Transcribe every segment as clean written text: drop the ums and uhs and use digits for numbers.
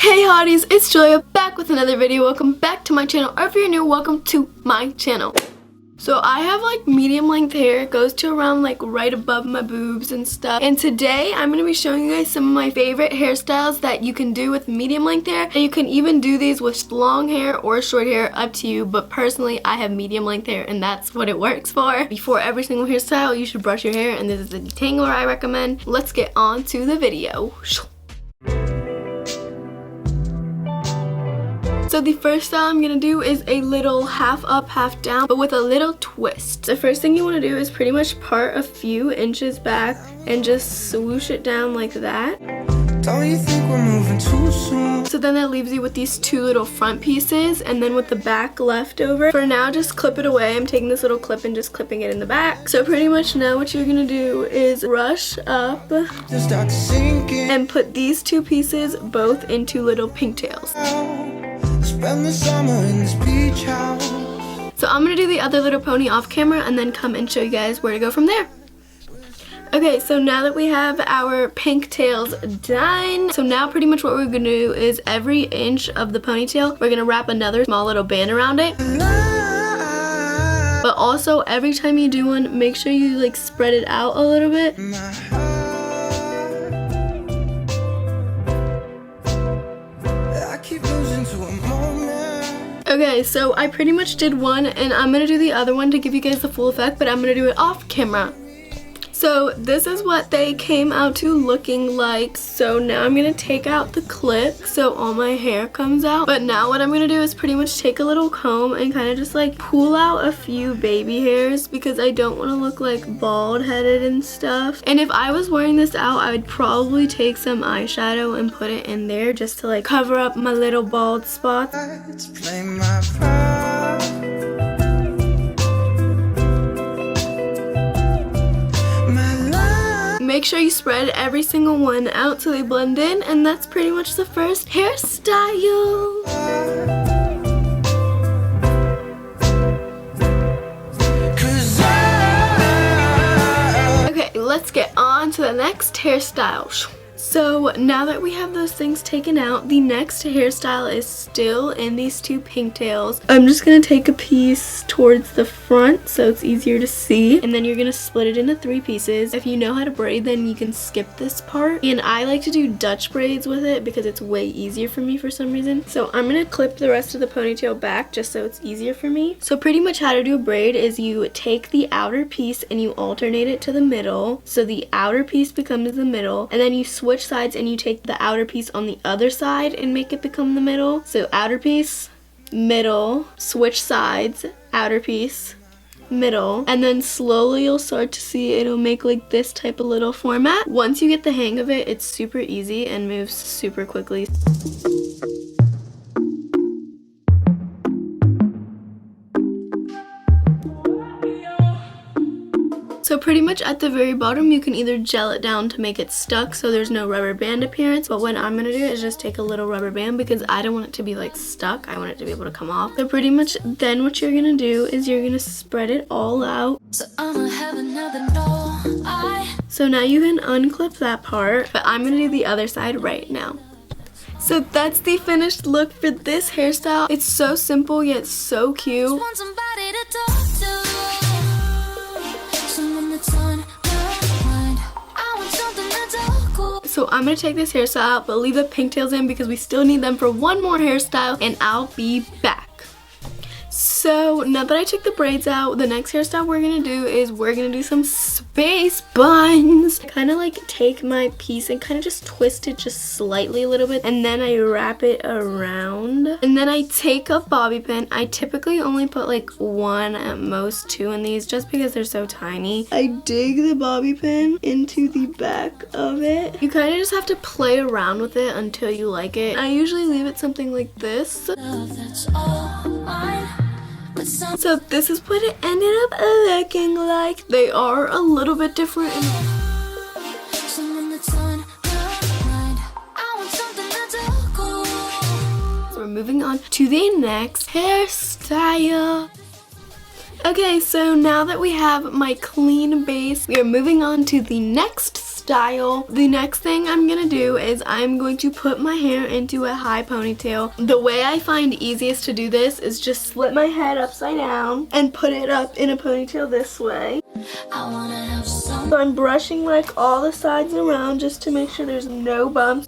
Hey hotties, it's Julia back with another video. Welcome back to my channel, or if you're new, welcome to my channel. So I have like medium length hair. It goes to around like right above my boobs and stuff. And today I'm going to be showing you guys some of my favorite hairstyles that you can do with medium length hair. And you can even do these with long hair or short hair, up to you. But personally, I have medium length hair and that's what it works for. Before every single hairstyle, you should brush your hair, and this is the detangler I recommend. Let's get on to the video. So the first style I'm going to do is a little half up, half down, but with a little twist. The first thing you want to do is pretty much part a few inches back and just swoosh it down like that. Don't you think we're moving too soon? So then that leaves you with these two little front pieces, and then with the back left over. For now, just clip it away. I'm taking this little clip and just clipping it in the back. So pretty much now what you're going to do is rush up and put these two pieces both into little pigtails. Spend the summer in this beach house. So I'm gonna do the other little pony off camera and then come and show you guys where to go from there. Okay, so now that we have our pigtails done, so now pretty much what we're gonna do is every inch of the ponytail, we're gonna wrap another small little band around it. But also every time you do one, make sure you like spread it out a little bit. Okay, so I pretty much did one, and I'm going to do the other one to give you guys the full effect, but I'm going to do it off camera. So this is what they came out to looking like. So now I'm going to take out the clip so all my hair comes out. But now what I'm going to do is pretty much take a little comb and kind of just like pull out a few baby hairs, because I don't want to look like bald headed and stuff. And if I was wearing this out, I would probably take some eyeshadow and put it in there just to like cover up my little bald spots. Make sure you spread every single one out so they blend in, and that's pretty much the first hairstyle. Okay, let's get on to the next hairstyle. So now that we have those things taken out, the next hairstyle is still in these two pigtails. I'm just going to take a piece towards the front so it's easier to see, and then you're going to split it into three pieces. If you know how to braid, then you can skip this part, and I like to do Dutch braids with it because it's way easier for me for some reason. So I'm going to clip the rest of the ponytail back just so it's easier for me. So pretty much how to do a braid is you take the outer piece and you alternate it to the middle, so the outer piece becomes the middle, and then you switch sides and you take the outer piece on the other side and make it become the middle. So outer piece, middle, switch sides, outer piece, middle, and then slowly you'll start to see it'll make like this type of little format. Once you get the hang of it, it's super easy and moves super quickly. So pretty much at the very bottom, you can either gel it down to make it stuck so there's no rubber band appearance, but what I'm going to do is just take a little rubber band because I don't want it to be like stuck. I want it to be able to come off. So pretty much then what you're going to do is you're going to spread it all out. So now you can unclip that part, but I'm going to do the other side right now. So that's the finished look for this hairstyle. It's so simple yet so cute. So I'm going to take this hairstyle out, but leave the pigtails in because we still need them for one more hairstyle, and I'll be back. So now that I took the braids out, the next hairstyle we're going to do is we're going to do some space buns. Kind of like take my piece and kind of just twist it just slightly a little bit, and then I wrap it around, and then I take a bobby pin. I typically only put like one, at most two in these just because they're so tiny. I dig the bobby pin into the back of it. You kind of just have to play around with it until you like it. I usually leave it something like this. So this is what it ended up looking like. They are a little bit different. So we're moving on to the next hairstyle. Okay, so now that we have my clean base, we are moving on to the next style. The next thing I'm gonna do is I'm going to put my hair into a high ponytail. The way I find easiest to do this is just slip my head upside down and put it up in a ponytail this way. So I'm brushing like all the sides around just to make sure there's no bumps.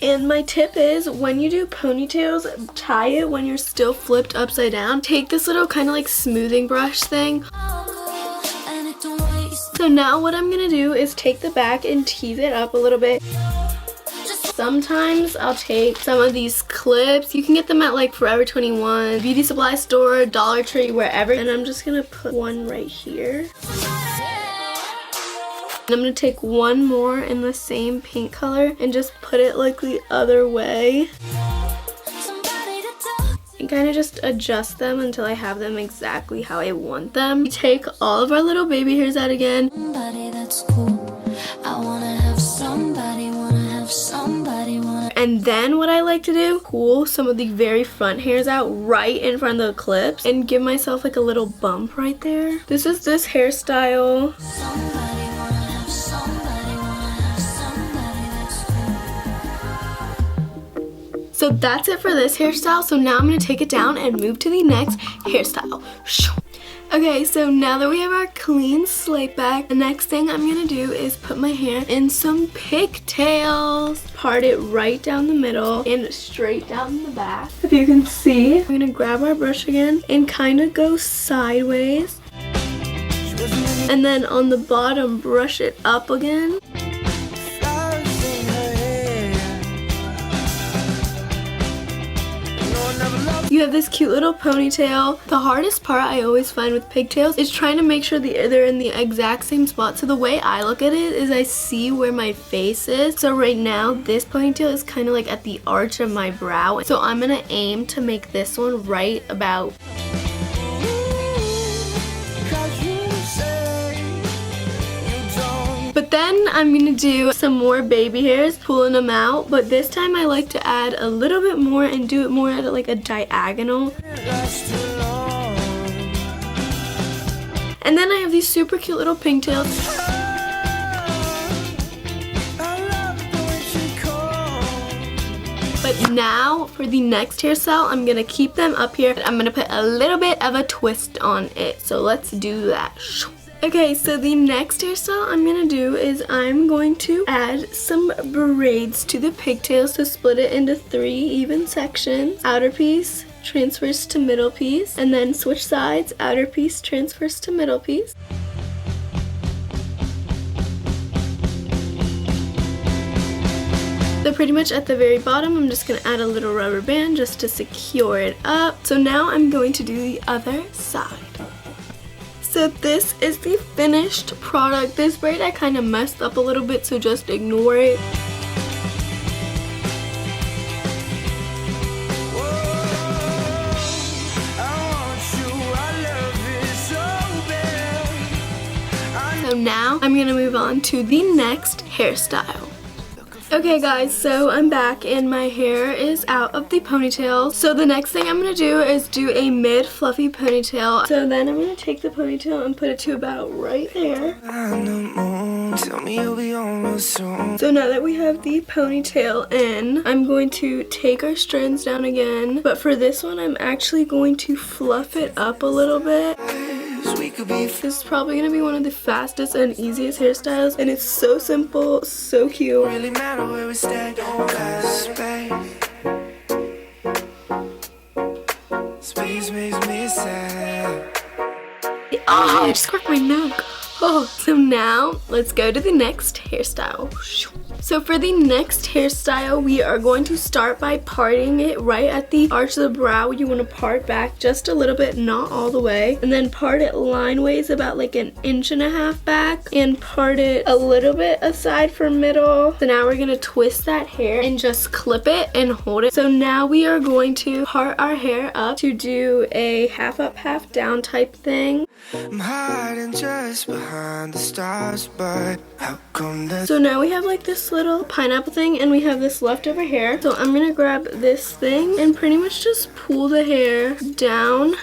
And my tip is, when you do ponytails, tie it when you're still flipped upside down. Take this little kind of like smoothing brush thing. So now what I'm gonna do is take the back and tease it up a little bit. Sometimes I'll take some of these clips. You can get them at like Forever 21, beauty supply store, Dollar Tree, wherever. And I'm just gonna put one right here. And I'm going to take one more in the same pink color and just put it like the other way. And kind of just adjust them until I have them exactly how I want them. We take all of our little baby hairs out again. And then what I like to do, pull some of the very front hairs out right in front of the clips and give myself like a little bump right there. This is this hairstyle. So that's it for this hairstyle. So now I'm going to take it down and move to the next hairstyle. Okay, so now that we have our clean slate back, the next thing I'm going to do is put my hair in some pigtails. Part it right down the middle and straight down the back. If you can see, I'm going to grab our brush again and kind of go sideways. And then on the bottom, brush it up again. You have this cute little ponytail. The hardest part I always find with pigtails is trying to make sure they're in the exact same spot. So the way I look at it is I see where my face is. So right now this ponytail is kind of like at the arch of my brow. So I'm going to aim to make this one right about. But then I'm going to do some more baby hairs, pulling them out. But this time I like to add a little bit more and do it more at like a diagonal. And then I have these super cute little pigtails. But now for the next hairstyle, I'm going to keep them up here. I'm going to put a little bit of a twist on it. So let's do that. Okay, so the next hairstyle I'm going to do is I'm going to add some braids to the pigtails to split it into 3 even sections. Outer piece transfers to middle piece, and then switch sides, outer piece transfers to middle piece. So pretty much at the very bottom, I'm just going to add a little rubber band just to secure it up. So now I'm going to do the other side. So this is the finished product. This braid I kind of messed up a little bit, so just ignore it. So now I'm going to move on to the next hairstyle. Okay guys, so I'm back and my hair is out of the ponytail. So the next thing I'm going to do is do a mid fluffy ponytail. So then I'm going to take the ponytail and put it to about right there. So now that we have the ponytail in, I'm going to take our strands down again. But for this one, I'm actually going to fluff it up a little bit. This is probably going to be one of the fastest and easiest hairstyles, and it's so simple, so cute. Really matter where we stay, space makes me sad. Oh, I just cracked my neck. Oh, so now let's go to the next hairstyle. So for the next hairstyle, we are going to start by parting it right at the arch of the brow. You want to part back just a little bit, not all the way. And then part it lineways about like 1.5 inches back. And part it a little bit aside for middle. So now we're going to twist that hair and just clip it and hold it. So now we are going to part our hair up to do a half up, half down type thing. I'm hiding just behind the stars, but how come that? So now we have like this little pineapple thing and we have this leftover hair. So I'm gonna grab this thing and pretty much just pull the hair down.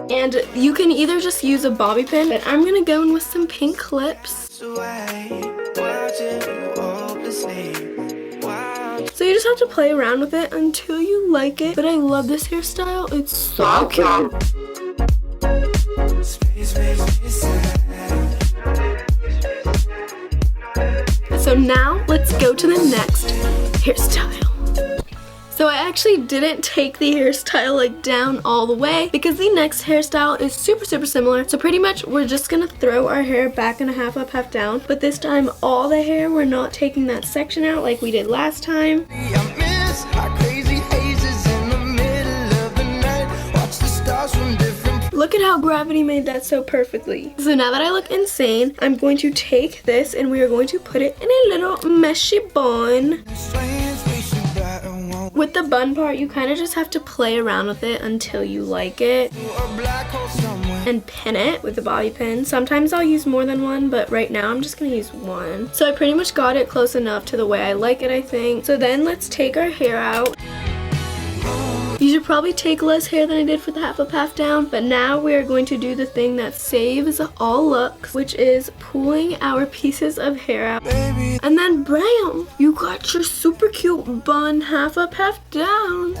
And you can either just use a bobby pin, but I'm gonna go in with some pink clips. So you just have to play around with it until you like it. But I love this hairstyle. It's so cute. So now let's go to the next hairstyle. So I actually didn't take the hairstyle like down all the way because the next hairstyle is super similar. So pretty much we're just gonna throw our hair back in a half up, half down. But this time all the hair, we're not taking that section out like we did last time. Look at how gravity made that so perfectly. So now that I look insane, I'm going to take this and we are going to put it in a little meshy bun. With the bun part, you kind of just have to play around with it until you like it. And pin it with a bobby pin. Sometimes I'll use more than one, but right now I'm just going to use one. So I pretty much got it close enough to the way I like it, I think. So then let's take our hair out. You should probably take less hair than I did for the half up, half down, but now we are going to do the thing that saves all looks, which is pulling our pieces of hair out. Baby. And then bam! You got your super cute bun half up, half down.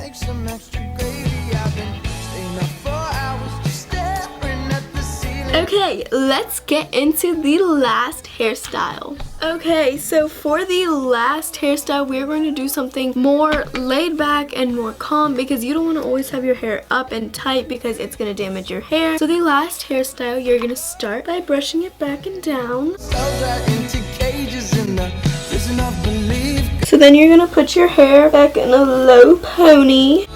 Okay, let's get into the last hairstyle. Okay, so for the last hairstyle, we're going to do something more laid back and more calm because you don't want to always have your hair up and tight because it's going to damage your hair. So the last hairstyle, you're going to start by brushing it back and down. So then you're going to put your hair back in a low pony.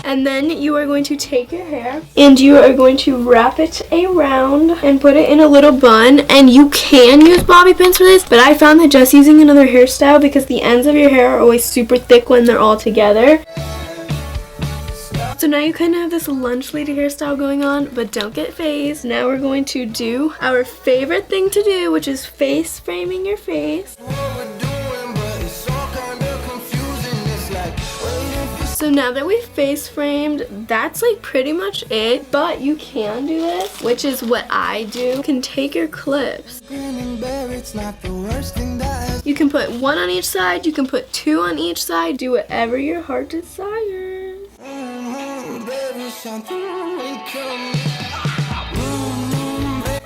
And then you are going to take your hair and you are going to wrap it around and put it in a little bun. And you can use bobby pins for this, but I found that just using another hairstyle because the ends of your hair are always super thick when they're all together. So now you kind of have this lunch lady hairstyle going on, but don't get phased. Now we're going to do our favorite thing to do, which is face framing your face. So now that we've face framed, that's like pretty much it, but you can do this, which is what I do. You can take your clips. You can put one on each side, you can put two on each side, do whatever your heart desires.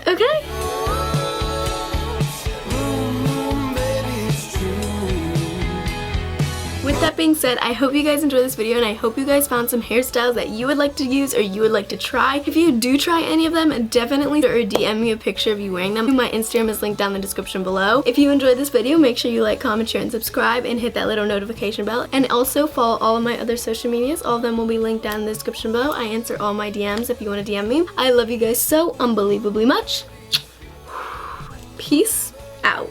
Okay. With that being said, I hope you guys enjoyed this video and I hope you guys found some hairstyles that you would like to use or you would like to try. If you do try any of them, definitely or DM me a picture of you wearing them. My Instagram is linked down in the description below. If you enjoyed this video, make sure you like, comment, share, and subscribe and hit that little notification bell. And also follow all of my other social medias. All of them will be linked down in the description below. I answer all my DMs if you want to DM me. I love you guys so unbelievably much. Peace out.